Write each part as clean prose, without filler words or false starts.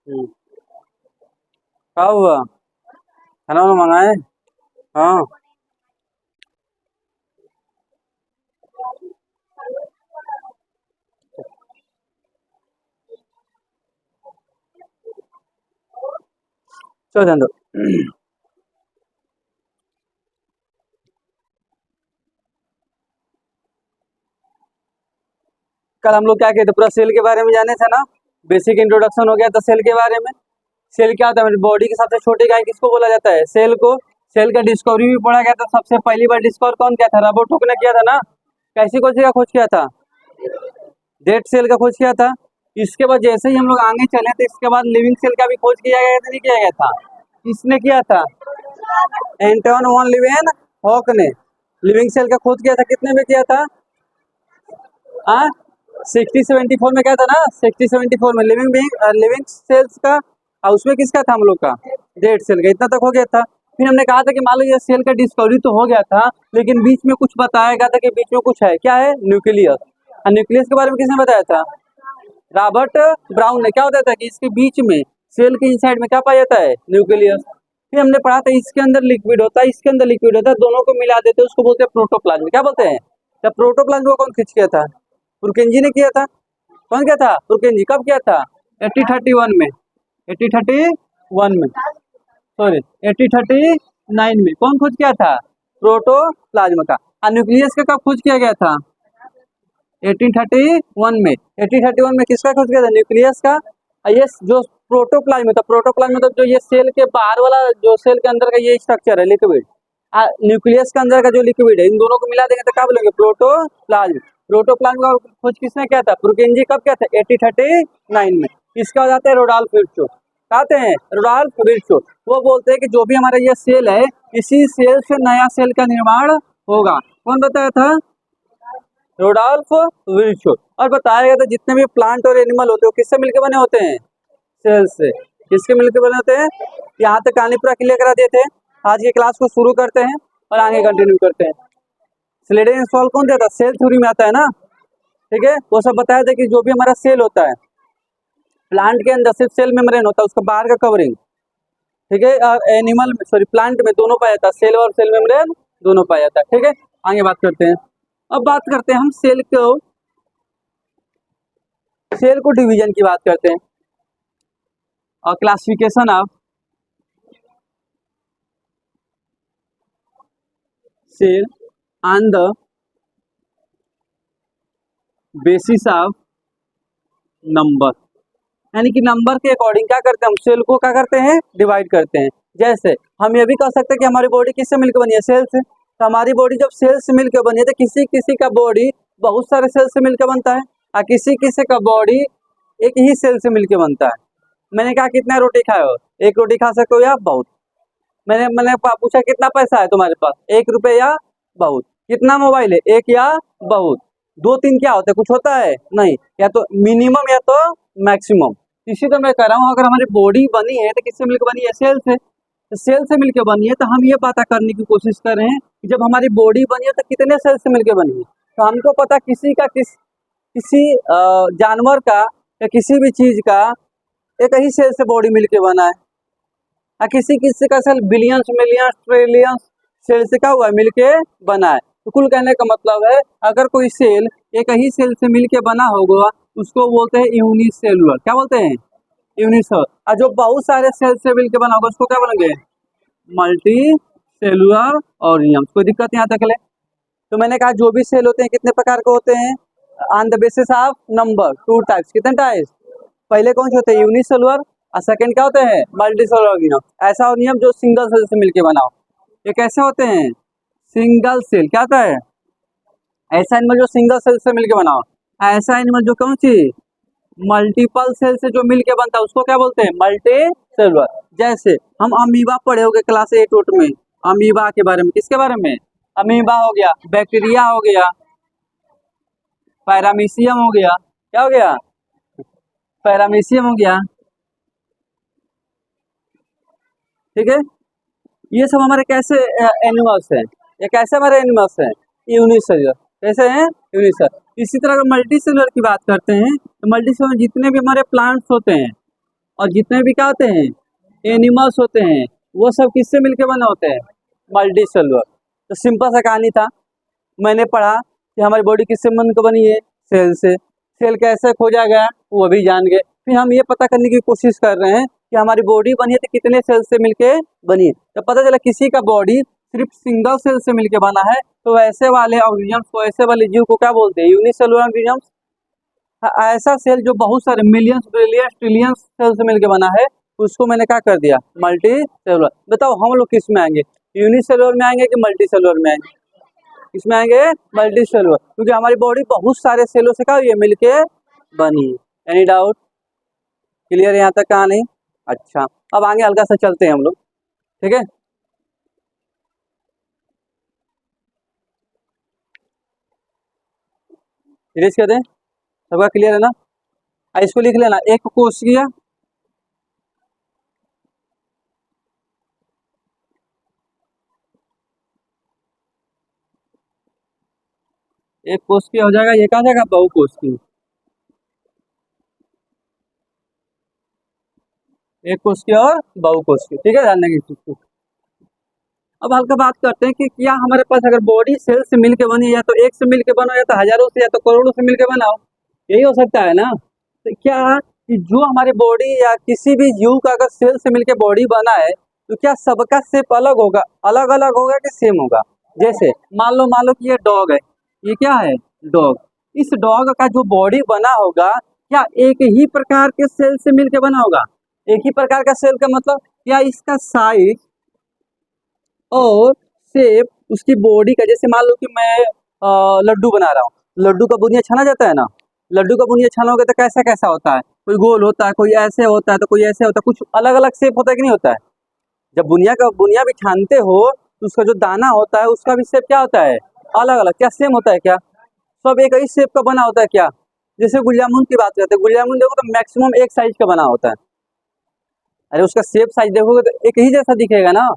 क्या हुआ? खाना वाना मंगाए? हाँ। चलो ध्यान दो। कल हम लोग क्या किए थे, पूरा सेल के बारे में जाने थे ना। बेसिक इंट्रोडक्शन हो गया था सेल के बारे में। सेल क्या होता है, मेरी बॉडी की सबसे छोटी इकाई किसको बोला जाता है? सेल को। सेल का डिस्कवरी भी पढ़ा गया था। सबसे पहली बार डिस्कवर कौन किया था? रॉबर्ट हुक ने किया था ना। कैसी खोज का खोज किया था? डेड सेल का खोज किया था। इसके बाद जैसे ही हम लोग आगे चले तो इसके बाद लिविंग सेल का भी खोज किया गया था, नहीं किया गया था? किसने किया था? एंटोन वॉन लीवेन हॉक ने लिविंग सेल का खोज किया था। कितने में किया था? हाँ, 6074 में क्या था ना, 6074 में लिविंग सेल्स का। और उसमें किसका था हम लोग का? डेड सेल का। इतना तक हो गया था। फिर हमने कहा था कि मान लो ये सेल का डिस्कवरी तो हो गया था, लेकिन बीच में कुछ बताया गया था कि बीच में कुछ है। क्या है? न्यूक्लियस। और न्यूक्लियस के बारे में किसने बताया था? रॉबर्ट ब्राउन ने। क्या होता था कि इसके बीच में, सेल के इनसाइड में क्या पाया जाता है? न्यूक्लियस। फिर हमने पढ़ा था इसके अंदर लिक्विड होता है, इसके अंदर लिक्विड होता है, दोनों को मिला देते हैं, उसको बोलते हैं प्रोटोप्लाज्म। क्या बोलते हैं? जब प्रोटोप्लाज्म को कौन खींच किया था? पुरकेंजी ने किया था। कौन किया था? पुरकेंजी। कब किया था? 1831 में। 1831 में, सॉरी, 1839 में। कौन खोज किया था? प्रोटोप्लाज्म का। और न्यूक्लियस का कब खोज किया गया था? 1831 में। 1831 में किसका खोज किया था? न्यूक्लियस का। और ये जो प्रोटोप्लाज्म था, प्रोटोप्लाज्म मतलब जो ये सेल के बाहर वाला, जो सेल के अंदर का ये स्ट्रक्चर है, लिक्विड। न्यूक्लियस के अंदर का जो लिक्विड है, इन दोनों को मिला देंगे तो क्या बोलेंगे? प्रोटोप्लाज्म। प्रोटोप्लाज्म का खोज किसने किया था? पुरकेंजी। कब किया था? 1839 में। इसका हो जाता है रोडॉल्फ विर्चो। कहते हैं रोडॉल्फ विर्चो। वो बोलते हैं कि जो भी हमारा ये सेल है, इसी सेल से नया सेल का निर्माण होगा। कौन बताया था? रोडॉल्फ विर्चो। और बताया गया था जितने भी प्लांट और एनिमल होते हैं वो किससे मिलकर बने होते हैं? सेल से। किसके मिलकर बने होते हैं? यहाँ तक कहानी पूरा क्लियर करा देते हैं। आज की क्लास को शुरू करते हैं और आगे कंटिन्यू करते हैं। स्लेडन सॉल्व कौन देता? सेल थ्योरी में आता है ना। ठीक है, वो सब बताया था कि जो भी हमारा सेल होता है, प्लांट के अंदर सिर्फ सेल मेम्ब्रेन होता है, उसका बाहर का कवरिंग। ठीक है, और एनिमल सॉरी प्लांट में दोनों पाया जाता है, सेल और सेल मेम्ब्रेन दोनों पाया जाता है। ठीक है, आगे बात करते हैं। अब बात करते हैं हम सेल को डिवीजन की बात करते हैं और classification of cell on the basis of number. यानी कि नंबर के अकॉर्डिंग क्या करते हैं हम सेल को, क्या करते हैं? डिवाइड करते हैं। जैसे हम ये भी कह सकते हैं कि हमारी बॉडी किससे मिलकर बनी है? सेल से। तो हमारी बॉडी जब सेल से मिलकर बनी है तो किसी किसी का बॉडी बहुत सारे सेल से मिलकर बनता है, और किसी किसी का बॉडी एक ही सेल से मिलकर बनता है। मैंने कहा कितना रोटी खाए हो? एक रोटी खा सकते हो या बहुत? मैंने पूछा कितना पैसा है तुम्हारे पास? 1 रुपये या बहुत? कितना मोबाइल है? एक या बहुत? दो तीन क्या होता है? कुछ होता है? नहीं। या तो मिनिमम या तो मैक्सिमम। इसी तो मैं कह रहा हूँ, अगर हमारी बॉडी बनी है तो किससे मिलकर बनी है? सेल से। तो सेल से मिलकर बनी है तो हम ये पता करने की कोशिश कर रहे हैं कि जब हमारी बॉडी बनी है तो कितने सेल से मिलकर बनी है। तो हमको पता किसी जानवर का या किसी भी चीज का एक ही सेल से बॉडी मिलकर बना है, और किसी किसी का cell billions millions trillions cell से क्या हुआ है? मिलके बना है। तो कुल कहने का मतलब है, अगर कोई सेल एक ही सेल से मिलके बना होगा उसको बोलते हैं यूनिसेलुलर। क्या बोलते हैं? यूनिसेलुलर। और जो बहुत सारे सेल से मिलके बना होगा उसको क्या बोलेंगे? Multi cellular organism. कोई दिक्कत यहाँ तक ले? तो मैंने कहा जो भी सेल होते हैं कितने प्रकार के होते हैं? On the basis of number, 2 types. कितने टाइप्स? पहले कौन से होते हैं? यूनिसेलुलर। और सेकंड क्या होते हैं? Multi cellular organism. ऐसा ऑर्गेनिज्म जो सिंगल सेल से मिलके बना हो। ये कैसे होते हैं? Single cell. क्या होता है? ऐसा एनिमल जो सिंगल सेल से मिलके बना हो। ऐसा एनिमल जो कौन सी मल्टीपल सेल से जो मिलके बनता है उसको क्या बोलते हैं? Multi cellular. जैसे हम अमीबा पढ़े होंगे क्लास 8 में। अमीबा के बारे में, किसके बारे में? अमीबा हो गया, बैक्टीरिया हो गया, पैरामीशियम हो गया। क्या हो गया? पैरामीशियम हो गया। ठीक है, ये सब हमारे कैसे एनिमल्स हैं? ये कैसे हमारे एनिमल्स हैं? यूनिसेलुलर। कैसे हैं? यूनिसेलुलर। इसी तरह अगर मल्टी सेलुलर की बात करते हैं तो मल्टी सेलुलर जितने भी हमारे प्लांट्स होते हैं, और जितने भी क्या होते हैं एनिमल्स होते हैं वो सब किससे मिलके बने होते हैं, मल्टी सेलुलर। तो सिंपल सा कहानी था, मैंने पढ़ा कि हमारी बॉडी किससे मिलकर बनी है, सेल से। सेल कैसे खोजा गया वो भी जान गए। फिर हम ये पता करने की कोशिश कर रहे हैं कि हमारी बॉडी बनी है तो कितने सेल से मिलके बनी है। तो पता चला किसी का बॉडी सिर्फ सिंगल सेल से मिलके बना है, तो वैसे वाले ऑर्गेनिजम्स को, ऐसे वाले जीव को क्या बोलते हैं, यूनिसेलुलर ऑर्गेनिजम्स। ऐसा सेल जो बहुत सारे मिलियंस बिलियंस ट्रिलियंस सेल से मिलके बना है उसको मैंने क्या कर दिया, मल्टी सेलुलर। बताओ हम लोग किस में आएंगे, यूनिसेलुलर में आएंगे कि मल्टी सेलुलर में आएंगे, इसमें आएंगे मल्टी सेलुलर, क्योंकि हमारी बॉडी बहुत सारे सेलों से क्या हुई है, मिलके बनी है। एनी डाउट, क्लियर यहाँ तक, कहाँ नहीं। अच्छा, अब आगे हल्का सा चलते हैं हम लोग, ठीक है। फिनिश कर दें, सबका क्लियर है ना। इसको लिख लेना, एक कोशिका, एक कोशिका हो जाएगा, ये कहा जाएगा बहुकोशिकीय। एक कोशिकीय और बहुकोशिकीय, ठीक है, ध्यान देंगे इस चीज को। अब हल्का बात करते हैं कि क्या हमारे पास अगर बॉडी सेल से मिलके बनी, या तो एक से मिलके बनो, या तो हजारों से, या तो करोड़ों से मिलके बनाओ, यही हो सकता है ना। तो क्या कि जो हमारी बॉडी या किसी भी जीव का अगर सेल से मिलके बॉडी बना है, तो क्या सबका शेप अलग होगा, अलग अलग होगा कि सेम होगा। जैसे मान लो कि ये डॉग है, ये क्या है, डॉग। इस डॉग का जो बॉडी बना होगा, क्या एक ही प्रकार के सेल से मिलके बना होगा। एक ही प्रकार का सेल का मतलब क्या, इसका साइज और शेप उसकी बॉडी का, जैसे मान लो कि मैं लड्डू बना रहा हूँ, लड्डू का बुनिया छाना जाता है ना, लड्डू का बुनिया छानोगे तो कैसा कैसा होता है, कोई गोल होता है, कोई ऐसे होता है, तो कोई ऐसे होता है, कुछ अलग अलग शेप होता है कि नहीं होता है। जब बुनिया भी छानते हो तो उसका जो दाना होता है उसका भी शेप क्या होता है, अलग अलग। क्या सेम होता है क्या, सब एक ही शेप का बना होता है क्या। जैसे गुलाब जामुन की बात करते हैं, गुलाब जामुन देखो तो मैक्सिमम एक साइज का बना होता है, अरे उसका शेप साइज देखोगे तो एक ही जैसा दिखेगा ना।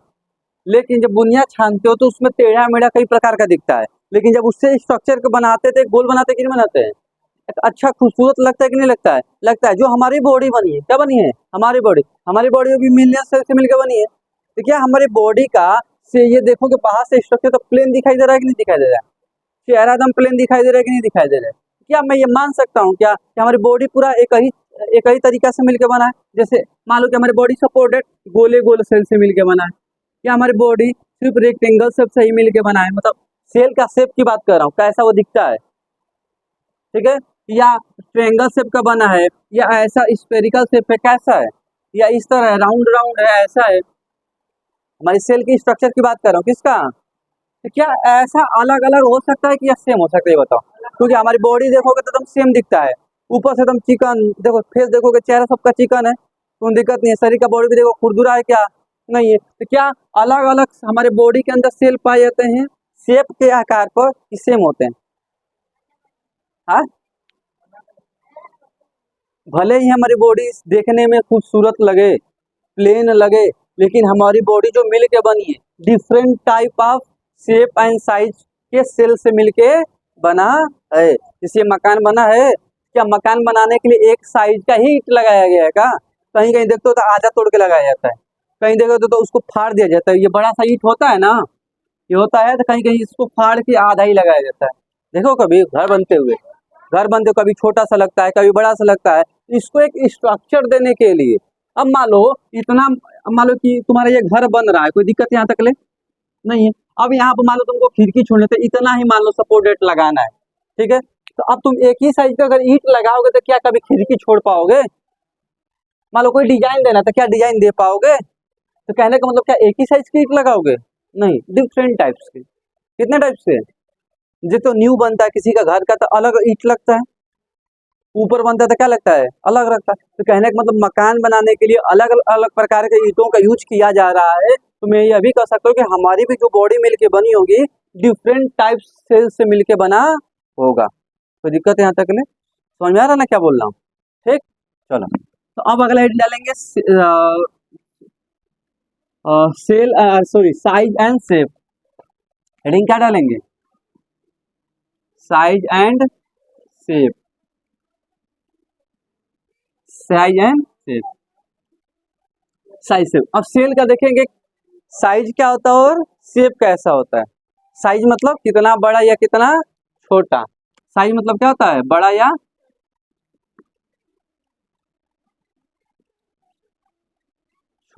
लेकिन जब बुनिया छानते हो तो उसमें टेढ़ा मेढ़ा कई प्रकार का दिखता है, लेकिन जब उससे स्ट्रक्चर को बनाते थे, गोल बनाते कि नहीं बनाते हैं, एक अच्छा खूबसूरत लगता है कि नहीं लगता है, लगता है। जो हमारी बॉडी बनी है, क्या बनी है, हमारी बॉडी भी मिलियन सेल से मिलकर बनी है। तो क्या हमारी बॉडी का से ये देखो कि बाहर से स्ट्रक्चर तो प्लेन दिखाई दे रहा है कि नहीं दिखाई दे रहा है, चेहरा एकदम प्लेन दिखाई दे रहा है कि नहीं दिखाई दे रहा है। क्या मैं ये मान सकता हूँ क्या कि हमारी बॉडी पूरा एक ही तरीका से मिलकर बना है। जैसे मान लो कि हमारी बॉडी सपोर्टेड गोले गोल सेल से मिलकर बना है, या हमारी बॉडी सिर्फ रेक्टेंगल शेप से ही मिलके बना है, मतलब सेल का शेप की बात कर रहा हूँ, कैसा वो दिखता है, ठीक है। या ट्रायंगल शेप का बना है, या ऐसा स्फेरिकल शेप है, कैसा है, या इस तरह है, राउंड राउंड है, ऐसा है। हमारी सेल की स्ट्रक्चर की बात कर रहा हूँ, किसका। तो क्या ऐसा अलग अलग हो सकता है कि या सेम हो सकता है, ये बताओ। क्योंकि हमारी बॉडी देखोगे तो एकदम सेम दिखता है, ऊपर से एकदम चिकन, देखो फेस देखोगे, चेहरा सबका चिकन है, कोई दिक्कत नहीं है। शरीर का बॉडी भी देखो खुरदुरा है क्या, नहीं है। तो क्या अलग अलग हमारे बॉडी के अंदर सेल पाए जाते हैं शेप के आकार पर कि सेम होते हैं। हाँ, भले ही हमारी बॉडी देखने में खूबसूरत लगे, प्लेन लगे, लेकिन हमारी बॉडी जो मिल के बनी है different type of shape and size के सेल से मिलके बना है। जैसे मकान बना है, क्या मकान बनाने के लिए एक साइज का ही ईंट लगाया गया है क्या। कहीं कहीं देखते हो तो आधा तोड़ के लगाया जाता है, कहीं देखो तो उसको फाड़ दिया जाता है। ये बड़ा सा ईंट होता है ना, ये होता है, तो कहीं कहीं इसको फाड़ के आधा ही लगाया जाता है। देखो कभी घर बनते हुए, घर बनते कभी छोटा सा लगता है, कभी बड़ा सा लगता है, इसको एक स्ट्रक्चर देने के लिए। अब मान लो इतना, अब मान लो कि तुम्हारा ये घर बन रहा है, कोई दिक्कत यहाँ तक ले नहीं है। अब यहाँ पर मान लो तुमको खिड़की छोड़ने तो इतना ही मान लो सपोर्टेड लगाना है, ठीक है। तो अब तुम एक ही साइज का अगर ईंट लगाओगे तो क्या कभी खिड़की छोड़ पाओगे। मान लो कोई डिजाइन देना तो क्या डिजाइन दे पाओगे। तो कहने का मतलब क्या एक ही साइज की ईंट लगाओगे, नहीं, डिफरेंट टाइप्स के। कितने टाइप्स के, जो तो न्यू बनता है किसी का घर का तो अलग ईंट लगता है, ऊपर बनता है तो क्या लगता है, अलग लगता है। तो कहने का मतलब मकान बनाने के लिए अलग अलग प्रकार के ईंटों का यूज किया जा रहा है। तो मैं यह भी कह सकता हूँ कि हमारी भी जो बॉडी मिलके बनी होगी डिफरेंट टाइप सेल से मिलके बना होगा। तो दिक्कत है यहाँ तक ले, समझ में आ रहा ना क्या बोल रहा हूँ, ठीक। चलो, तो अब अगला हेड डालेंगे cell, sorry, size and shape. Heading क्या डालेंगे, size and shape, size and shape. Size shape. अब सेल का देखेंगे साइज क्या होता है और शेप कैसा होता है। साइज मतलब कितना बड़ा या कितना छोटा। साइज मतलब क्या होता है, बड़ा या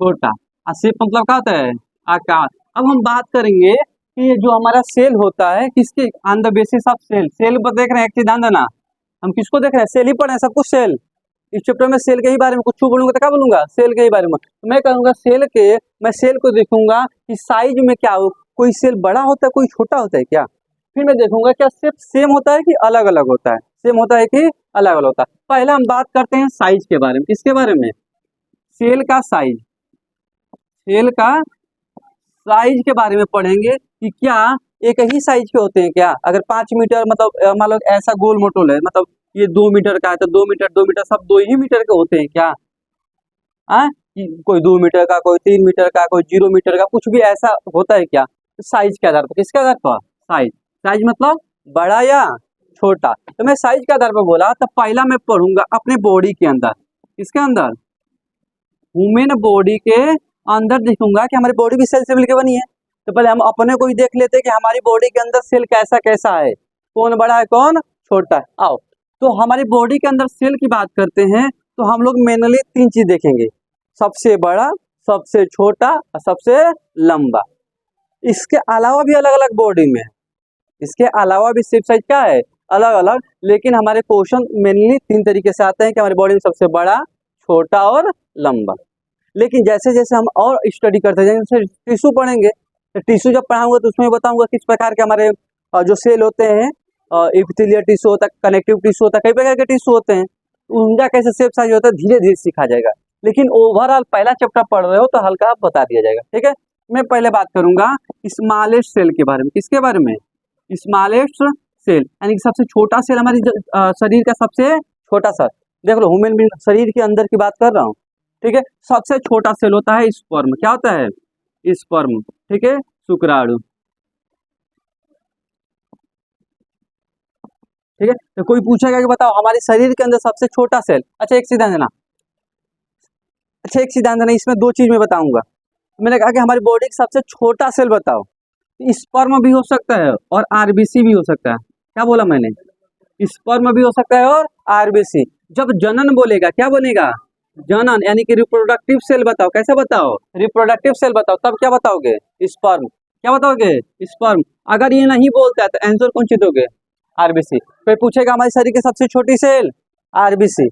छोटा। और शेप मतलब क्या होता है, आकार। अब हम बात करेंगे कि ये जो हमारा सेल होता है किसके on the basis of cell. Cell पर देख रहे हैं, एक चीज ध्यान देना, हम किसको देख रहे हैं, सेल ही पढ़े हैं सब कुछ सेल। इस चैप्टर में सेल के ही बारे में कुछ बोलूंगा तो क्या बोलूंगा, सेल के ही बारे में। तो मैं कहूंगा सेल के, मैं सेल को देखूंगा कि साइज में क्या हो, कोई सेल बड़ा होता है कोई छोटा होता है क्या। फिर मैं देखूंगा क्या सिर्फ सेम होता है कि अलग अलग होता है, सेम होता है कि अलग अलग होता है। पहले हम बात करते हैं साइज के बारे में। किसके बारे में, सेल का साइज। सेल का साइज के बारे में पढ़ेंगे कि क्या एक ही साइज के होते हैं क्या। अगर 5 मीटर मतलब मान लो ऐसा गोल मोटोल है, मतलब ये 2 मीटर का है तो 2 मीटर 2 मीटर सब 2 ही मीटर के होते हैं क्या। हाँ, कोई 2 मीटर का, कोई 3 मीटर का, कोई 0 मीटर का, कुछ भी ऐसा होता है क्या। तो साइज के आधार पर, किसके आधार पर, साइज। साइज मतलब बड़ा या छोटा। तो मैं साइज के आधार पर बोला तो पहला मैं पढ़ूंगा अपने बॉडी के अंदर। किसके अंदर, ह्यूमन बॉडी के अंदर देखूंगा कि हमारी बॉडी भी सेल से मिलकर बनी है। तो पहले हम अपने को ही देख लेते हैं कि हमारी बॉडी के अंदर सेल कैसा कैसा है, कौन बड़ा है कौन छोटा है। आओ, तो हमारी बॉडी के अंदर सेल की बात करते हैं तो हम लोग मेनली 3 चीज देखेंगे, सबसे बड़ा, सबसे छोटा और सबसे लंबा। इसके अलावा भी अलग अलग बॉडी में है, इसके अलावा भी शेप साइज क्या है, अलग अलग। लेकिन हमारे क्वेश्चन मेनली 3 तरीके से आते हैं कि हमारी बॉडी में सबसे बड़ा, छोटा और लंबा। लेकिन जैसे जैसे हम और स्टडी करते जाएंगे, जैसे टिश्यू पढ़ेंगे तो टिश्यू जब पढ़ाऊंगा तो उसमें बताऊंगा किस प्रकार के हमारे जो सेल होते हैं। एपिथेलियल टिश्यू होता है, कनेक्टिव टिश्यू होता है, कई प्रकार के टिश्यू होते हैं। उनका कैसे शेप साइज होता है धीरे धीरे सीखा जाएगा। लेकिन ओवरऑल पहला चैप्टर पढ़ रहे हो तो हल्का बता दिया जाएगा, ठीक है। मैं पहले बात करूंगा स्मॉलेस्ट सेल के बारे में। किसके बारे में, स्मॉलेस्ट सेल यानी कि सबसे छोटा सेल हमारी शरीर का सबसे छोटा सा। देख लो ह्यूमन बीइंग शरीर के अंदर की बात कर रहा हूँ, ठीक है। सबसे छोटा सेल होता है स्पर्म। क्या होता है, स्पर्म, ठीक है, शुक्राणु, ठीक है। तो कोई पूछेगा कि बताओ हमारे शरीर के अंदर सबसे छोटा सेल। अच्छा एक चीज ध्यान देना, अच्छा एक चीज ध्यान देना, इसमें 2 चीज मैं बताऊंगा। मैंने कहा कि हमारी बॉडी का सबसे छोटा सेल बताओ, स्पर्म भी हो सकता है और आरबीसी भी हो सकता है। क्या बोला मैंने, स्पर्म भी हो सकता है और आरबीसी। जब जनन बोलेगा, क्या बोलेगा, जनन यानी कि रिप्रोडक्टिव सेल बताओ। कैसे बताओ, रिप्रोडक्टिव सेल बताओ, तब क्या बताओगे, स्पर्म। क्या बताओगे, स्पर्म। अगर ये नहीं बोलता है तो आंसर कौन सी दोगे, आरबीसी। फिर पूछेगा हमारे शरीर की सबसे छोटी सेल, आरबीसी।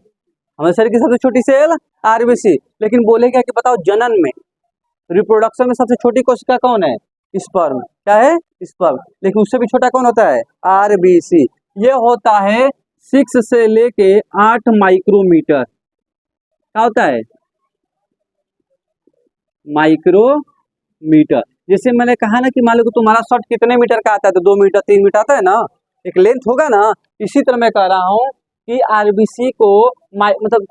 हमारे शरीर की सबसे छोटी सेल आरबीसी। लेकिन बोलेगा कि बताओ जनन में, रिप्रोडक्शन में सबसे छोटी कोशिका कौन है, स्पर्म। क्या है, स्पर्म। लेकिन उससे भी छोटा कौन होता है, आरबीसी। ये होता है 6 से लेके 8 माइक्रोमीटर। क्या होता है, माइक्रोमीटर। जैसे मैंने कहा ना कि मान लो कि तुम्हारा शर्ट कितने मीटर का आता है, तो 2 मीटर 3 मीटर आता है ना, एक लेंथ होगा ना। इसी तरह मैं कह रहा हूँ कि आरबीसी को मतलब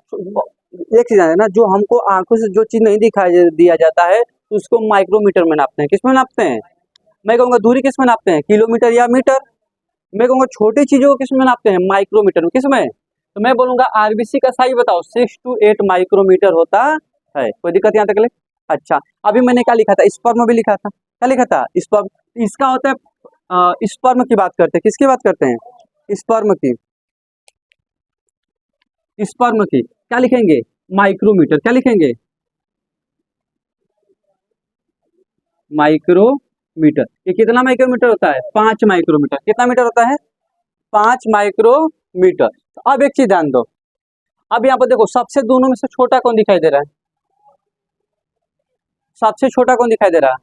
एक चीज है ना, जो हमको आंखों से जो चीज नहीं दिखाई दिया जाता है तो उसको माइक्रोमीटर में नापते हैं। किस में नापते हैं, मैं कहूँगा दूरी किस में नापते हैं, किलोमीटर या मीटर। मैं कहूँगा छोटी चीजों को किस में नापते हैं, माइक्रोमीटर में। किस में, तो मैं बोलूंगा आरबीसी का साइज बताओ, 6 to 8 माइक्रोमीटर होता है। कोई दिक्कत यहाँ तक ले। अच्छा, अभी मैंने क्या लिखा था, स्पर्म भी लिखा था। क्या लिखा था, स्पर्म। इसका होता है स्पर्म की बात करते हैं, किसकी बात करते हैं, स्पर्म की। स्पर्म की क्या लिखेंगे, माइक्रोमीटर। क्या लिखेंगे, माइक्रोमीटर। ये कितना माइक्रोमीटर होता है, 5 माइक्रोमीटर। कितना मीटर होता है, 5 माइक्रोमीटर। तो अब एक चीज ध्यान दो, अब यहाँ पर देखो सबसे दोनों में से छोटा कौन दिखाई दे रहा है, सबसे छोटा कौन दिखाई दे रहा है,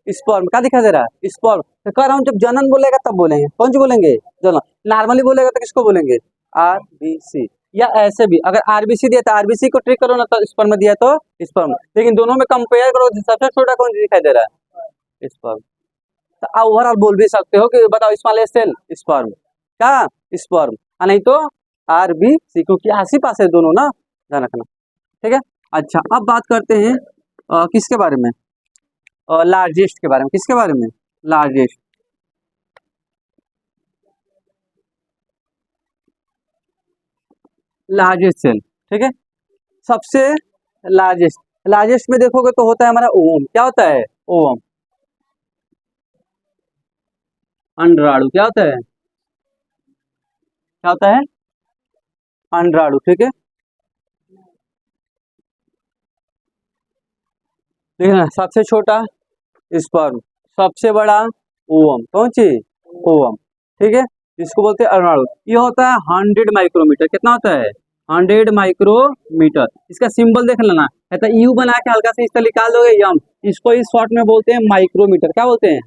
स्पर्म। क्या दिखाई दे रहा है, स्पर्म। तो कह रहा हूँ जब जनन बोलेगा तब बोलेंगे, कौन सी बोलेंगे, जनन। नॉर्मली बोलेगा तो किसको बोलेंगे, आरबीसी। या ऐसे भी अगर आरबीसी दिया तो आरबीसी को ट्रिक करो ना, तो स्पर्म दिया तो स्पर्म। लेकिन दोनों में कंपेयर करो, सबसे छोटा कौन दिखाई दे रहा है, स्पर्म। तो ओवरऑल बोल भी सकते हो कि बताओ स्मॉलेस्ट सेल स्पर्म। क्या, स्पर्म। नहीं तो आरबीसी, क्योंकि आस ही पास है दोनों ना, ध्यान रखना, ठीक है। अच्छा अब बात करते हैं किसके बारे में, लार्जेस्ट के बारे में। किसके बारे में, लार्जेस्ट। लार्जेस्ट सेल, ठीक है, सबसे लार्जेस्ट। लार्जेस्ट में देखोगे तो होता है हमारा ओम। क्या होता है? ओम। अंड्राड़ू क्या होता है? क्या होता है? अंड्राड़ू। ठीक है, ठीक है ना। सबसे छोटा स्पर्म, सबसे बड़ा ओवम। कौन सी? ओवम। ठीक है, इसको बोलते हैं अंडाणु। ये होता है 100 माइक्रोमीटर। कितना होता है? 100 माइक्रोमीटर। इसका सिंबल देख लेना, है तो यू बना के हल्का से इस तरह निकाल दोगे यम। इसको इस शॉर्ट में बोलते हैं माइक्रोमीटर। क्या बोलते हैं?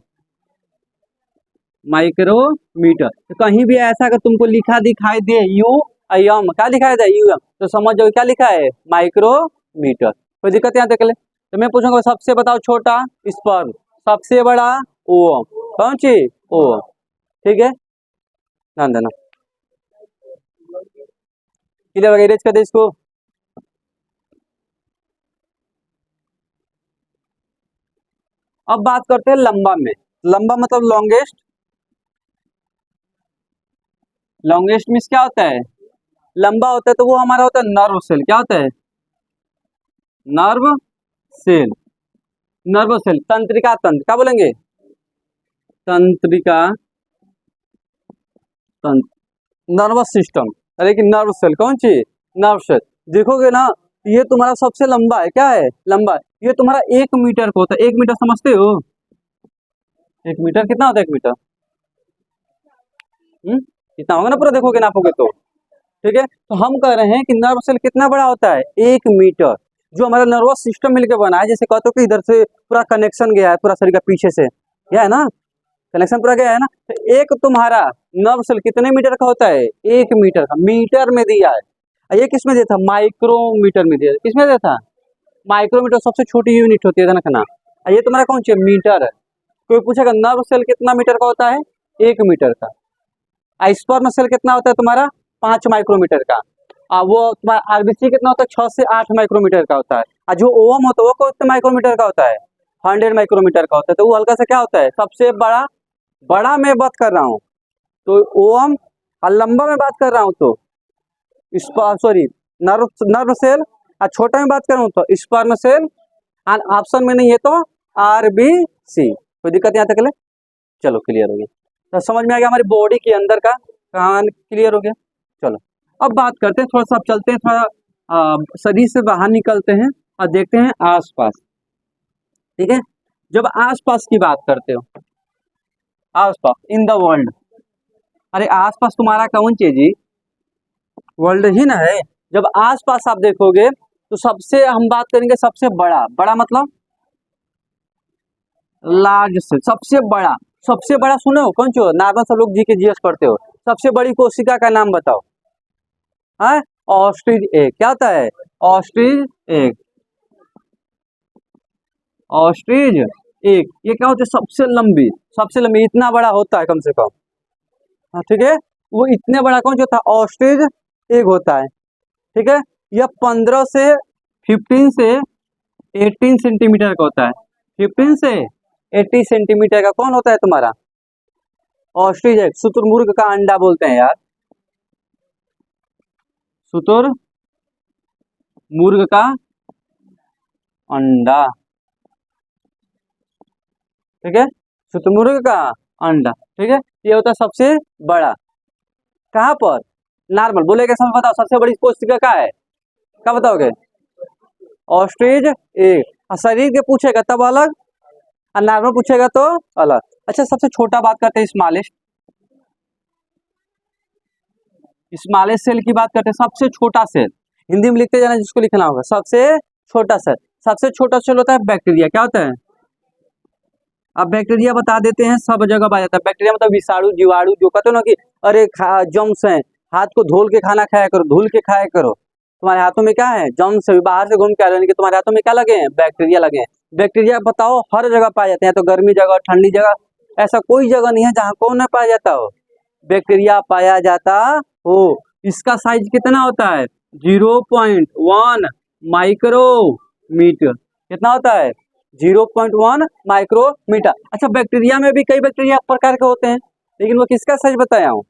माइक्रोमीटर। तो कहीं भी ऐसा अगर तुमको लिखा दिखाई दे यू यम, क्या लिखा है यू एम, तो समझ जाओ क्या लिखा है? माइक्रोमीटर। कोई दिक्कत यहाँ देख ले। तो मैं पूछूंगा सबसे बताओ छोटा स्पर्म, सबसे बड़ा ओवम। कौन सी? ओवम। ठीक है, ध्यान देना। क्लियर वगैरह इरेज कर दे इसको। अब बात करते हैं लंबा में। लंबा मतलब लॉन्गेस्ट। लॉन्गेस्ट मीन्स क्या होता है? लंबा होता है तो वो हमारा होता है नर्व सेल। क्या होता है? Nerve cell. नर्व सेल, तंत्रिका तंत्र। क्या बोलेंगे? तंत्रिका तंत्र। नर्वस सिस्टम, अरे कि नर्व सेल। कौन सी? Nerve cell. देखोगे ना, ये तुम्हारा सबसे लंबा है। क्या है? लंबा है। ये तुम्हारा 1 मीटर का होता है। 1 मीटर समझते हो? 1 मीटर कितना होता है? 1 मीटर कितना होगा ना, पूरा देखोगे नापोगे तो। ठीक है, तो हम कह रहे हैं कि नर्व सेल कितना बड़ा होता है? 1 मीटर। जो हमारा नर्वस सिस्टम मिलकर बना है, जैसे कहते हो कि इधर से पूरा कनेक्शन गया है, पूरा शरीर का पीछे से गया है ना, कनेक्शन पूरा गया है ना। तो एक तुम्हारा नर्व सेल कितने मीटर का होता है? 1 मीटर का। मीटर में दिया है। और ये किसमें दिया था? माइक्रोमीटर में दिया था। किसमें दिया था? माइक्रोमीटर सबसे छोटी यूनिट होती है ना। और ये तुम्हारा कौन सी है? मीटर है। कोई पूछेगा नर्व सेल कितना मीटर का होता है? 1 मीटर का। स्पर्म सेल कितना होता है तुम्हारा? 5 माइक्रोमीटर का। वो तुम्हारा आरबीसी कितना होता है? 6 से 8 माइक्रोमीटर का होता है। और जो ओवम होता है वो कितने माइक्रोमीटर का होता है? 100 माइक्रोमीटर का होता है। तो वो हल्का सा क्या होता है? सबसे बड़ा। बड़ा मैं बात कर रहा हूँ तो ओवम, और लंबा में बात कर रहा हूँ तो सॉरी नर्व नर्व सेल। और छोटा में बात कर रहा हूँ तो स्पर्म सेल। और ऑप्शन में नहीं है तो आरबीसी। कोई दिक्कत यहाँ तक ले? चलो क्लियर हो गया। तो समझ में आ गया हमारी बॉडी के अंदर का कान। क्लियर हो गया। चलो अब बात करते हैं, थोड़ा सा अब चलते हैं, थोड़ा शरीर से बाहर निकलते हैं और देखते हैं आसपास। ठीक है, जब आसपास की बात करते हो, आसपास इन द वर्ल्ड, अरे आसपास तुम्हारा कौन चीज जी? वर्ल्ड ही ना है। जब आसपास आप देखोगे तो सबसे हम बात करेंगे सबसे बड़ा। बड़ा मतलब लार्ज से, सबसे बड़ा। सबसे बड़ा सुने हो कौन सी? नॉर्मल सब लोग जी के जीएस पढ़ते हो। सबसे बड़ी कोशिका का नाम बताओ। हाँ, ऑस्ट्रिच एग। क्या होता है? Ostrich egg. ऑस्ट्रिच एग ये क्या होता है? सबसे लंबी। सबसे लंबी इतना बड़ा होता है कम से कम। हाँ ठीक है, वो इतने बड़ा कौन सा होता है? ऑस्ट्रिच एग होता है। ठीक है, यह 15 से 15 से 18 सेंटीमीटर का होता है। 15 से 80 सेंटीमीटर का कौन होता है तुम्हारा? Ostrich egg. शुतुरमुर्ग का अंडा बोलते हैं यार। शुतुरमुर्ग का अंडा। ठीक है, शुतुरमुर्ग का अंडा। ठीक है, ये होता है सबसे बड़ा। कहाँ पर? नॉर्मल बोलेगा सब बताओ, सबसे बड़ी कोशिका क्या है? क्या बताओगे? Ostrich egg. और शरीर के पूछेगा तब अलग, और नॉर्मल पूछेगा तो अलग। अच्छा, सबसे छोटा बात करते हैं स्मॉलेस्ट। स्मॉलेस्ट सेल की बात करते हैं, सबसे छोटा सेल। हिंदी में लिखते जाना जिसको लिखना होगा। सबसे छोटा सेल। सबसे छोटा सेल होता है बैक्टीरिया। क्या होता है? अब बैक्टीरिया बता देते हैं, सब जगह पाया जाता है। बैक्टीरिया मतलब विषाणु जीवाणु, जो कहते हो ना कि अरे जम्स हैं, हाथ को धोल के खाना खाया करो, धुल के खाया करो। तुम्हारे हाथों में क्या है? जम्स है, बाहर से घूम के आ रहे हैं कि तुम्हारे हाथों में क्या लगे हैं? बैक्टीरिया लगे हैं। बैक्टीरिया बताओ हर जगह पाए जाते हैं, तो गर्मी जगह, ठंडी जगह, ऐसा कोई जगह नहीं है जहाँ कौन न पाया जाता हो, बैक्टीरिया पाया जाता हो। इसका साइज कितना होता है? 0.1 माइक्रोमीटर। कितना होता है? 0.1 माइक्रोमीटर। अच्छा, बैक्टीरिया में भी कई बैक्टीरिया प्रकार के होते हैं, लेकिन वो किसका साइज बताया हूँ?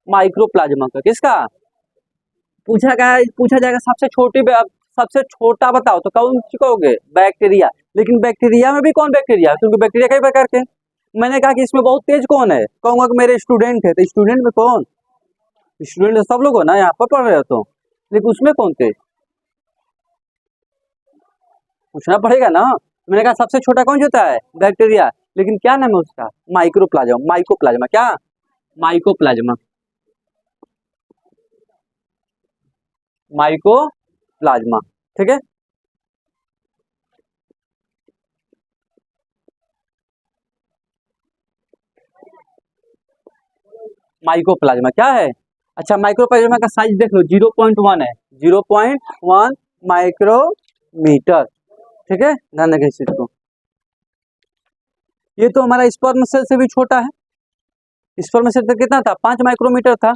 माइक्रोप्लाज्मा का। किसका? पूछा जाएगा सबसे छोटी सबसे छोटा बताओ तो कौन सी कहोगे? बैक्टीरिया। लेकिन बैक्टीरिया में भी कौन बैक्टीरिया है? क्योंकि बैक्टीरिया कई प्रकार के। मैंने कहा कि इसमें बहुत तेज कौन है? कहूंगा कि मेरे स्टूडेंट है, तो स्टूडेंट में कौन? स्टूडेंट सब लोग हो ना, यहाँ पर पढ़ रहे हो तो, लेकिन उसमें कौन थे? पूछना पड़ेगा ना। मैंने कहा सबसे छोटा कौन होता है? बैक्टीरिया। लेकिन क्या नाम है उसका? माइक्रोप्लाज्मा। माइकोप्लाज्मा क्या? माइकोप्लाज्मा। माइकोप्लाज्मा, ठीक है। माइकोप्लाज्मा क्या है? अच्छा, माइक्रोप्लाज्मा का साइज देख लो, 0.1 है, 0.1 माइक्रोमीटर, ठीक है। ध्यान रखें इस चीज को। ये तो हमारा स्पर्म सेल से भी छोटा है। स्पर्म सेल तक कितना था? 5 माइक्रोमीटर था।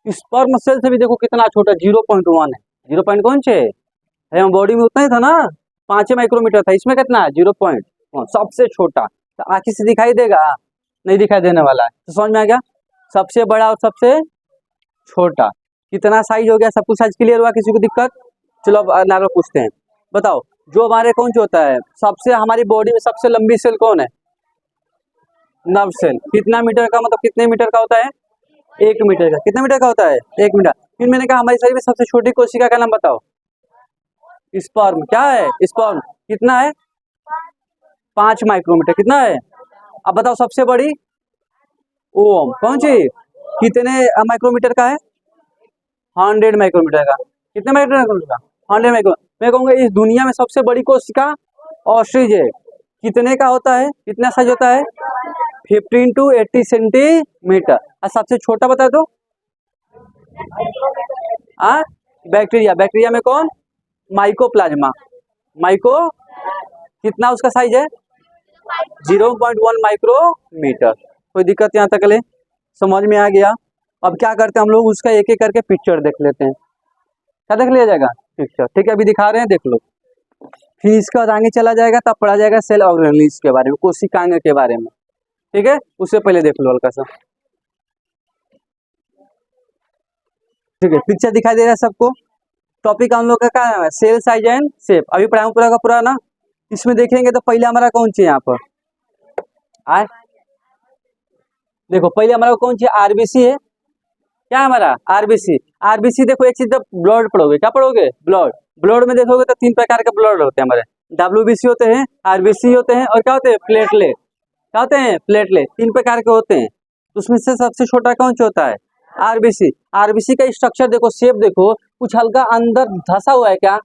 स्पर्म सेल से भी देखो कितना छोटा, 0.1 है। 0 पॉइंट कौन से है? बॉडी में उतना ही था ना, 5 माइक्रोमीटर था। इसमें कितना है? 0.1, सबसे छोटा। तो आंखी से दिखाई देगा? नहीं दिखाई देने वाला है। तो समझ में आ गया, सबसे बड़ा और सबसे छोटा। कितना साइज हो गया? सब कुछ साइज क्लियर हुआ? किसी को दिक्कत? चलो अब अगला पूछते हैं। बताओ, जो हमारे कौन सा होता है, सबसे हमारी बॉडी में सबसे लंबी सेल कौन है? Nerve cell. कितना मीटर का, मतलब कितने मीटर का होता है? 1 मीटर का। कितने मीटर का होता है? 1 मीटर। फिर मैंने कहा हमारे शरीर में सबसे छोटी कोशिका का नाम बताओ। स्पर्म। क्या है? स्पर्म। कितना है? 5 माइक्रोमीटर। कितना है? अब बताओ सबसे बड़ी? ओम। कौन सी? कितने माइक्रोमीटर का है? 100 माइक्रोमीटर का। कितने माइक्रोमीटर का? 100 माइक्रो। मैं कहूँगा इस दुनिया में सबसे बड़ी कोशिका ऑस्ट्रिच है। कितने का होता है? कितना साइज होता है? 15 to 80 सेंटीमीटर। और सबसे छोटा बता दो। हाँ, बैक्टीरिया। बैक्टीरिया में कौन? माइकोप्लाज्मा। माइको, कितना उसका साइज है? 0.1 माइक्रोमीटर। कोई दिक्कत यहाँ तक ले? समझ में आ गया। अब क्या करते हैं हम लोग, उसका एक एक करके पिक्चर देख लेते हैं। क्या देख लिया जाएगा? पिक्चर, ठीक है। अभी दिखा रहे हैं, देख लो। फिर इसका बाद आगे चला जाएगा, तब पढ़ा जाएगा सेल ऑर्गेनेल्स के बारे में, कोशिकांग के बारे में, ठीक है। उससे पहले देख लो हल्का सा, ठीक है। पिक्चर दिखाई दे रहा है सबको? टॉपिक हम लोग का क्या है? Cell size and shape. अभी पढ़ाऊँ पूरा का पूरा ना। इसमें देखेंगे तो पहले हमारा कौन सी है यहाँ पर? आए देखो, पहले हमारा कौन सी? आरबीसी है। क्या है हमारा? आरबीसी। आरबीसी देखो, एक चीज, जब ब्लड पढ़ोगे, क्या पढ़ोगे? ब्लड। ब्लड में देखोगे तो 3 प्रकार के ब्लड होते हैं हमारे। डब्ल्यूबीसी होते हैं, आरबीसी होते हैं, और क्या होते हैं? प्लेटलेट। क्या होते हैं? प्लेटलेट। 3 प्रकार के होते हैं। उसमें से सबसे छोटा कौन सा होता है? आरबीसी। आरबीसी का स्ट्रक्चर देखो, शेप देखो, कुछ हल्का अंदर धसा हुआ है क्या?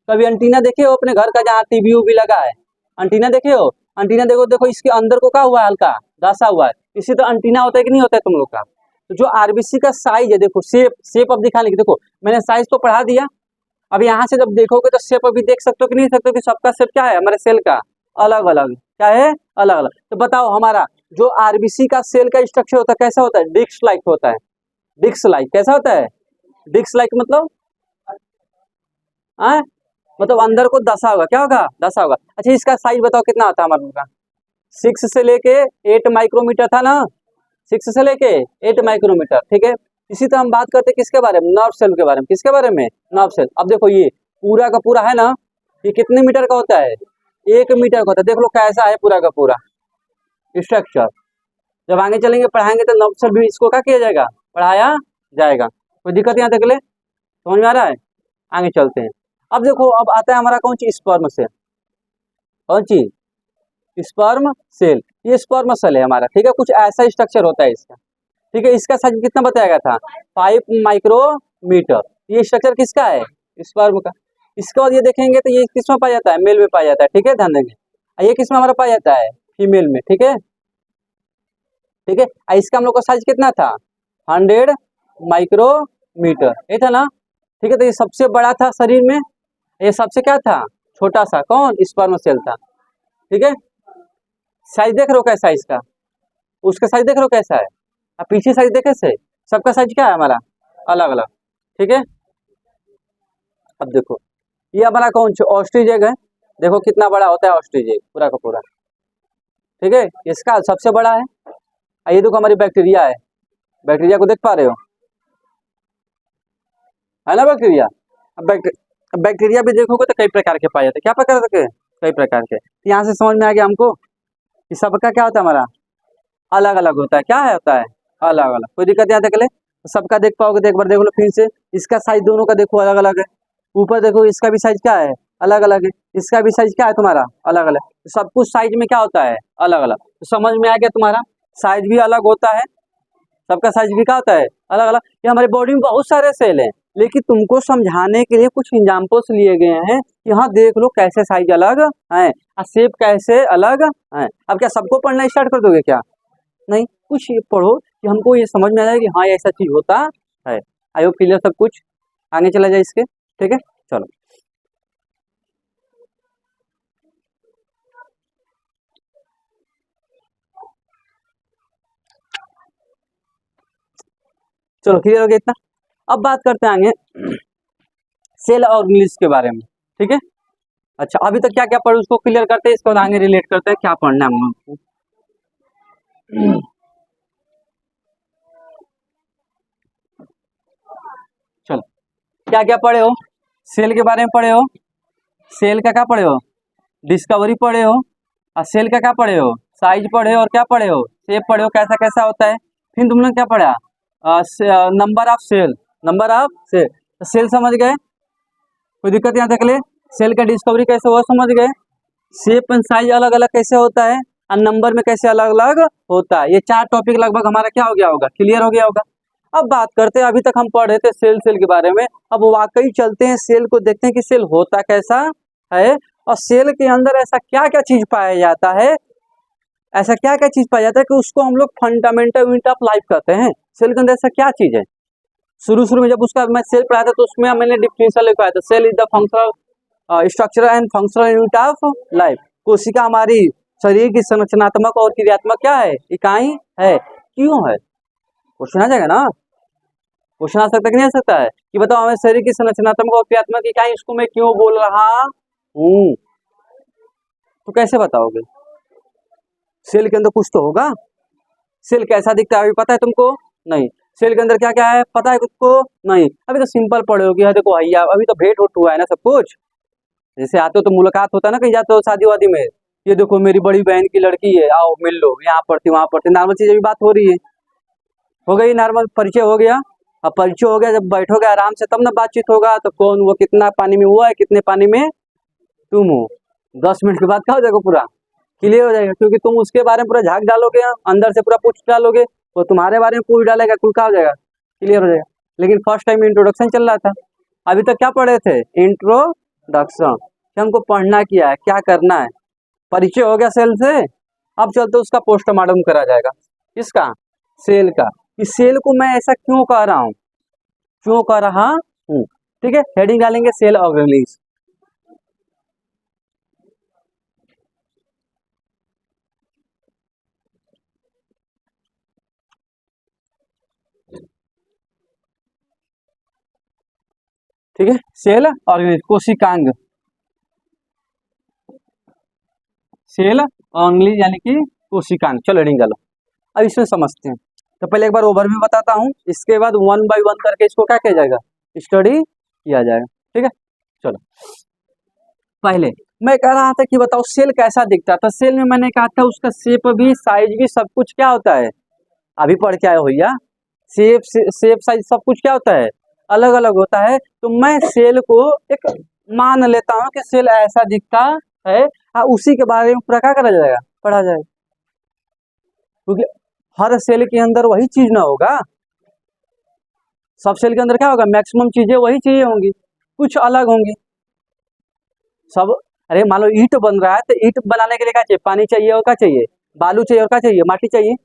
कभी अंटीना देखे हो अपने घर का, जहाँ टीवी उवी लगा है? अंटीना देखे हो? अंटीना देखो, देखो इसके अंदर को क्या हुआ है? हल्का धसा हुआ है। इसी तो अंटीना होता है कि नहीं होता है तुम लोग का? तो जो आरबीसी का साइज है, देखो शेप, शेप अब दिखाने की, देखो मैंने साइज तो पढ़ा दिया। अब यहाँ से जब देखोगे तो शेप अभी देख सकते हो कि नहीं सकते हो, कि सबका शेप क्या है हमारे सेल का? अलग अलग। क्या है? अलग अलग। तो बताओ, हमारा जो आरबीसी का सेल का स्ट्रक्चर होता है कैसा होता है? डिस्क लाइक होता है। डिस्क लाइक कैसा होता है? डिस्क लाइक मतलब हाँ, मतलब अंदर को दसा होगा। क्या होगा? दसा होगा। अच्छा, इसका साइज बताओ कितना आता है हमारे का? 6 से लेके 8 माइक्रोमीटर था ना। 6 से लेके 8 माइक्रोमीटर, ठीक है। इसी तरह हम बात करते हैं किसके बारे में? नर्व सेल के बारे में। किसके बारे में? Nerve cell. अब देखो, ये पूरा का पूरा है ना, ये कितने मीटर का होता है? 1 मीटर का होता है। देख लो कैसा है पूरा का पूरा स्ट्रक्चर। जब आगे चलेंगे पढ़ाएंगे तो नर्व सेल भी इसको क्या किया जाएगा? पढ़ाया जाएगा। कोई दिक्कत यहाँ तक ले? समझ में आ रहा है? आगे चलते हैं। अब देखो, अब आता है हमारा कौन सी? Sperm cell. कौन सी? Sperm cell. ये स्पर्म सेल है हमारा, ठीक है। कुछ ऐसा स्ट्रक्चर होता है इसका, ठीक है। इसका साइज कितना बताया गया था? 5 माइक्रोमीटर। ये स्ट्रक्चर किसका है? स्पर्म का। इसके बाद ये देखेंगे तो ये किस में पाया जाता है? मेल में पाया जाता है, ठीक है। ध्यान देंगे। ये किस में हमारा पाया जाता है? फीमेल में, ठीक है। ठीक है। इसका हम लोग का साइज कितना था? 100 माइक्रोमीटर, ये था ना, ठीक है। तो ये सबसे बड़ा था शरीर में, ये सबसे क्या था? छोटा सा। कौन? स्पर्म सेल था, ठीक है। साइज देख रहे हो कैसा है इसका? उसका साइज देख रहे हो कैसा है? अब पीछे साइज देखे से, सबका साइज क्या है हमारा? अलग अलग, ठीक है। अब देखो, ये हमारा कौन सा? ऑस्ट्रिच एग है। देखो कितना बड़ा होता है ऑस्ट्रिच एग, पूरा का पूरा, ठीक है। इसका सबसे बड़ा है। ये देखो हमारी बैक्टीरिया है। बैक्टीरिया को देख पा रहे हो? है ना बैक्टीरिया? अब तो बैक्टीरिया भी देखोगे तो कई प्रकार के पाए जाते हैं। क्या प्रकार के? कई प्रकार के। यहाँ से समझ में आ गया हमको कि सबका क्या होता है, हमारा अलग अलग होता है। क्या है होता है? अलग अलग। कोई दिक्कत यहाँ तक ले? सबका देख पाओगे तो एक बार देख लो फिर से। इसका साइज दोनों का देखो अलग अलग है। ऊपर देखो इसका भी साइज क्या है? अलग अलग है। इसका भी साइज क्या है तुम्हारा? अलग अलग। तो सब कुछ साइज में क्या होता है? अलग अलग। तो समझ में आ गया तुम्हारा, साइज भी अलग होता है, सबका साइज भी क्या होता है? अलग अलग। ये हमारी बॉडी में बहुत सारे सेल हैं, लेकिन तुमको समझाने के लिए कुछ एग्जाम्पल्स लिए गए हैं कि हाँ देख लो कैसे साइज अलग है और शेप कैसे अलग है। अब क्या सबको पढ़ना स्टार्ट कर दोगे क्या? नहीं, कुछ पढ़ो कि हमको ये समझ में आ जाए कि हाँ ऐसा चीज होता है। आई होप क्लियर सब कुछ। आगे चला जाए इसके, ठीक है? चलो चलो क्लियर हो गया इतना। अब बात करते हैं आगे सेल ऑर्गेनिल्स के बारे में, ठीक है? अच्छा, अभी तक क्या क्या पढ़े उसको क्लियर करते हैं, इसको आगे रिलेट करते हैं क्या पढ़ना है हम लोग को। चलो क्या क्या पढ़े हो? सेल के बारे में पढ़े हो, सेल का क्या पढ़े हो? डिस्कवरी पढ़े हो, और सेल का क्या पढ़े हो? साइज पढ़े हो, और क्या पढ़े हो? शेप पढ़े हो, कैसा कैसा होता है। फिर तुमने क्या पढ़ा? Number of cell, number of cell. Cell समझ गए? कोई दिक्कत यहाँ तक ले? सेल का डिस्कवरी कैसे हुआ समझ गए? शेप एंड साइज अलग अलग कैसे होता है, और नंबर में कैसे अलग अलग होता है। ये चार टॉपिक लगभग हमारा क्या हो गया होगा? क्लियर हो गया होगा। अब बात करते हैं, अभी तक हम पढ़ रहे थे सेल सेल के बारे में, अब वाकई चलते हैं सेल को देखते हैं कि सेल होता कैसा है, और सेल के अंदर ऐसा क्या क्या चीज पाया जाता है, ऐसा क्या क्या चीज पाया जाता है कि उसको हम लोग फंडामेंटल यूनिट ऑफ लाइफ कहते हैं। सेल के अंदर ऐसा क्या चीज है? शुरू में जब उसका मैं सेल पढ़ाया था तो उसमें मैंने डिफिनेशन लिखवाया था, cell is the functional structure and functional unit of life. कोशिका हमारी शरीर की संरचनात्मक और क्रियात्मक क्या है? इकाई है। क्यों है? क्वेश्चन आ जाएगा ना, क्वेश्चन आ सकता है कि नहीं आ सकता है कि बताओ हमें शरीर की संरचनात्मक और क्रियात्मक इकाई, इसको मैं क्यों बोल रहा हूँ? तो कैसे बताओगे? सेल के अंदर कुछ तो होगा। सेल कैसा दिखता है अभी पता है तुमको? नहीं। सेल के अंदर क्या क्या है पता है कुछ को? नहीं। अभी तो सिंपल पढ़े हो कि देखो भैया अभी तो भेंट उठ हुआ है ना सब कुछ। जैसे आते हो तो मुलाकात होता है ना, कहीं जाते हो शादी वादी में, ये देखो मेरी बड़ी बहन की लड़की है, आओ मिल लो, यहाँ पढ़ती वहाँ पढ़ती, नॉर्मल चीज अभी बात हो रही है, हो गई नॉर्मल, परिचय हो गया। अब परिचय हो गया, जब बैठोगे आराम से तब ना बातचीत होगा, तो कौन वो कितना पानी में हुआ है, कितने पानी में तुम हो, 10 मिनट के बाद क्या हो जाएगा? पूरा क्लियर हो जाएगा, क्योंकि तुम उसके बारे में पूरा झाग डालोगे, अंदर से पूरा पूछ डालोगे, तो तुम्हारे बारे में पूछ डालेगा, कुल क्या हो जाएगा? क्लियर हो जाएगा। लेकिन फर्स्ट टाइम इंट्रोडक्शन चल रहा था, अभी तक क्या पढ़े थे? इंट्रोडक्शन, कि हमको पढ़ना क्या है, क्या करना है, परिचय हो गया सेल से। अब चलते उसका पोस्टमार्टम करा जाएगा। किसका? सेल का। इस सेल को मैं ऐसा क्यों कह रहा हूँ, क्यों कह रहा हूँ, ठीक है? हेडिंग डालेंगे सेल ऑर्गेनिल्स। ठीक है, सेल ऑर्गेनिल्स, कोशिकांग, सेल ऑर्गेनिल्स यानी कि कोशिकांग। चलो हेडिंग डालो। अब इसमें समझते हैं, तो पहले एक बार ओवरव्यू बताता हूँ, इसके बाद वन बाय वन करके इसको क्या किया जाएगा? स्टडी किया जाएगा, ठीक है? चलो पहले मैं कह रहा था कि बताओ सेल कैसा दिखता था। सेल में मैंने कहा था उसका शेप भी साइज भी सब कुछ क्या होता है, अभी पढ़ के आए भैया, शेप साइज सब कुछ क्या होता है? अलग अलग होता है। तो मैं सेल को एक मान लेता हूँ कि सेल ऐसा दिखता है, उसी के बारे में पूरा क्या करा जाएगा? पढ़ा जाएगा, क्योंकि हर सेल के अंदर वही चीज ना होगा, सब सेल के अंदर क्या होगा? मैक्सिमम चीजें वही चीजें होंगी, कुछ अलग होंगी सब। अरे मान लो ईंट बन रहा है, तो ईंट बनाने के लिए क्या चाहिए? पानी चाहिए, और क्या चाहिए? बालू चाहिए, और क्या चाहिए? माटी चाहिए।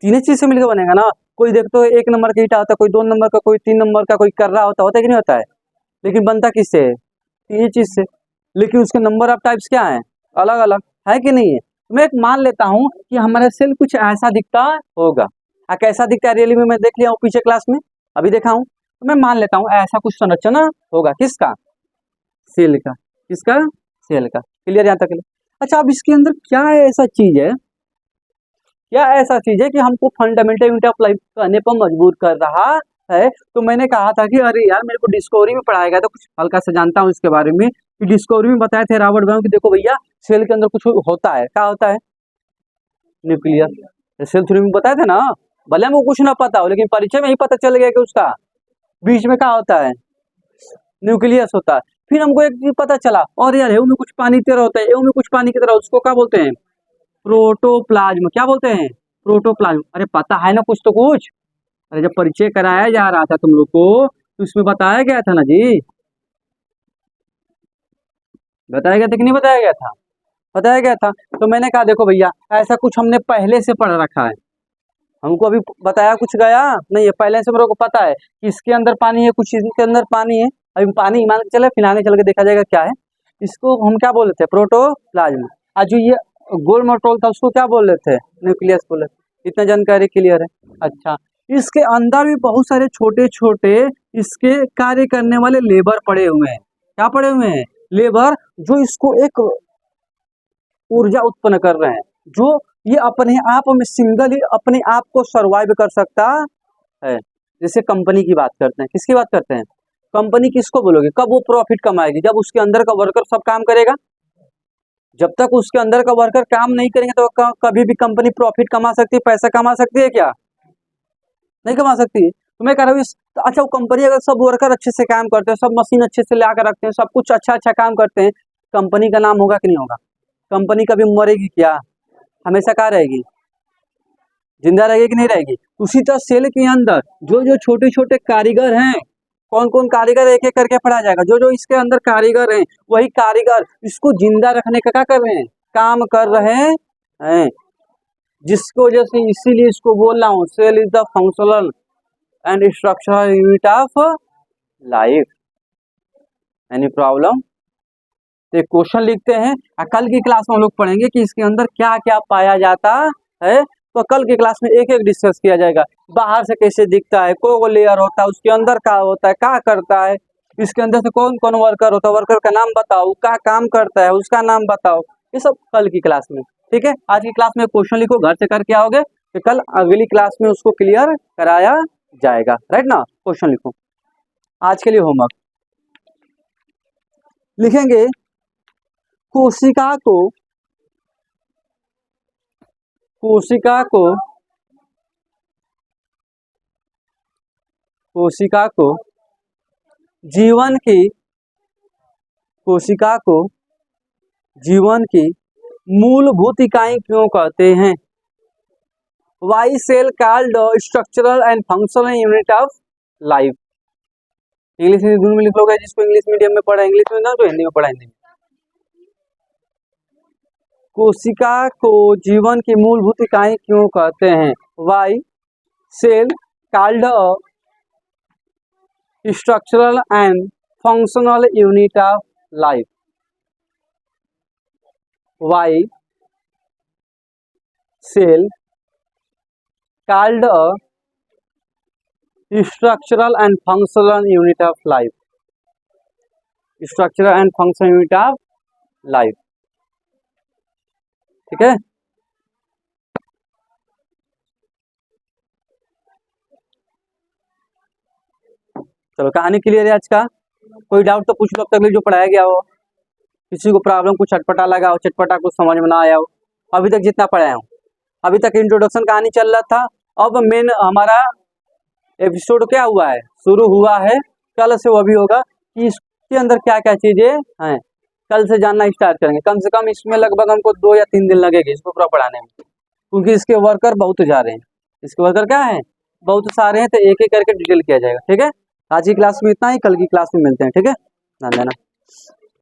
तीन चीज से मिलकर बनेगा ना। कोई देखते हो 1 नंबर का ईंटा होता है, कोई 2 नंबर का, कोई 3 नंबर का, कोई कर्रा होता है कि नहीं होता है? लेकिन बनता किससे है? तीन चीज से। लेकिन उसके नंबर ऑफ टाइप्स क्या है? अलग अलग है कि नहीं है? मैं एक मान लेता हूँ कि हमारा सेल कुछ ऐसा दिखता होगा। कैसा दिखता है रियली में मैं देख लिया हूँ पीछे क्लास में, अभी देखा हूँ, तो मैं मान लेता हूँ ऐसा कुछ संरचना होगा। किसका? सेल का। किसका? सेल का। क्लियर यहाँ तक? अच्छा, अब इसके अंदर क्या ऐसा चीज है, क्या ऐसा चीज है कि हमको फंडामेंटल यूनिट ऑफ लाइफ करने पर मजबूर कर रहा है। तो मैंने कहा था कि अरे यार मेरे को डिस्कवरी में पढ़ाया गया था, कुछ हल्का सा जानता हूँ इसके बारे में कि डिस्कवरी में बताए थे रॉबर्ट ब्राउन कि देखो भैया सेल के अंदर कुछ होता है, क्या होता है, न्यूक्लियस। सेल थ्योरी में बताए थे ना, भले हमको कुछ ना पता हो लेकिन परिचय में ही पता चल गया कि उसका बीच में क्या होता है, न्यूक्लियस होता है। फिर हमको एक चीज पता चला, और यार एऊ में कुछ पानी की तरह होता है, एऊ में कुछ पानी की तरह, उसको क्या बोलते हैं, प्रोटोप्लाज्म। क्या बोलते हैं, प्रोटोप्लाज्म। अरे पता है ना कुछ तो कुछ। अरे जब परिचय कराया जा रहा था तुम लोग को तो इसमें बताया गया था ना जी, बताया गया था कि नहीं बताया गया था, बताया गया था। तो मैंने कहा देखो भैया ऐसा कुछ हमने पहले से पढ़ रखा है, हमको अभी बताया कुछ गया नहीं है, पहले से मेरे को पता है कि इसके अंदर पानी है, कुछ इसके अंदर पानी है। अभी पानी मान के चले, फिर आगे चल के देखा जाएगा क्या है। इसको हम क्या बोल रहे थे, प्रोटोप्लाज्म। आज जो ये गोल मटोल था उसको क्या बोल रहे थे, न्यूक्लियस बोल रहे थे। इतना जानकारी क्लियर है। अच्छा, इसके अंदर भी बहुत सारे छोटे छोटे इसके कार्य करने वाले लेबर पड़े हुए हैं। क्या पड़े हुए हैं, लेबर, जो इसको एक ऊर्जा उत्पन्न कर रहे हैं, जो ये अपने आप में सिंगल ही अपने आप को सरवाइव कर सकता है। जैसे कंपनी की बात करते हैं, किसकी बात करते हैं, कंपनी किसको बोलोगे, कब वो प्रॉफिट कमाएगी, जब उसके अंदर का वर्कर सब काम करेगा। जब तक उसके अंदर का वर्कर काम नहीं करेंगे तो कभी भी कंपनी प्रॉफिट कमा सकती है, पैसा कमा सकती है क्या, नहीं कमा सकती। तो मैं कह रहा हूँ तो अच्छा, वो कंपनी अगर सब वर्कर अच्छे से काम करते हैं, सब मशीन अच्छे से ला कर रखते हैं, सब कुछ अच्छा अच्छा काम करते हैं, कंपनी का नाम होगा कि नहीं होगा, कंपनी कभी मरेगी क्या, हमेशा कहाँ रहेगी, जिंदा रहेगी कि नहीं रहेगी। उसी तरह सेल के अंदर जो जो छोटे छोटे कारीगर हैं, कौन कौन कारीगर एक एक करके पढ़ा जाएगा, जो जो इसके अंदर कारीगर हैं वही कारीगर इसको जिंदा रखने का क्या कर रहे हैं, काम कर रहे हैं। जिसको जैसे इसीलिए इसको बोल रहा हूँ, cell is the functional and structural unit of life. Any problem, तो एक क्वेश्चन लिखते हैं, कल की क्लास में हम लोग पढ़ेंगे कि इसके अंदर क्या क्या पाया जाता है। तो कल की क्लास में एक एक डिस्कस किया जाएगा, बाहर से कैसे दिखता है, को लेयर होता है, उसके अंदर क्या होता है, क्या करता है, इसके अंदर से कौन कौन वर्कर होता है, वर्कर का नाम बताओ, क्या काम करता है उसका नाम बताओ, ये सब कल की क्लास में। ठीक है, आज की क्लास में क्वेश्चन लिखो, घर से करके आओगे तो कल अगली क्लास में उसको क्लियर कराया जाएगा, राइट ना। क्वेश्चन लिखो, आज के लिए होमवर्क लिखेंगे, कोशिका को कोशिका को कोशिका को जीवन की कोशिका को जीवन की मूलभूत इकाई क्यों कहते हैं। Why cell called structural and functional unit of life. English में दोनों में लिख लोगे, जिसको इंग्लिश मीडियम में पढ़ा इंग्लिश में ना, तो हिंदी में पढ़ा हिंदी में। कोशिका को जीवन की मूलभूत इकाई क्यों कहते हैं। Why cell called structural and functional unit of life. Why cell called structural and functional unit of life. Structural and functional unit of life, ठीक है। चलो कहानी क्लियर है आज का। कोई डाउट तो पूछ लो अब तक जो पढ़ाया गया हो, किसी को प्रॉब्लम कुछ चटपटा लगा हो, चटपटा कुछ समझ में ना आया हो, अभी तक जितना पढ़ाया हूँ। अभी तक इंट्रोडक्शन कहानी चल रहा था, अब मेन हमारा एपिसोड क्या हुआ है, शुरू हुआ है। कल से वो भी होगा कि इसके अंदर क्या क्या चीजें हैं, कल से जानना स्टार्ट करेंगे। कम से कम इसमें लगभग हमको 2 या 3 दिन लगेंगे इसको पूरा पढ़ाने में, क्योंकि इसके वर्कर बहुत जा रहे हैं। इसके वर्कर क्या है, बहुत सारे हैं, तो एक एक करके डिटेल किया जाएगा। ठीक है, आज की क्लास में इतना ही, कल की क्लास में मिलते हैं। ठीक है, ध्यान देना।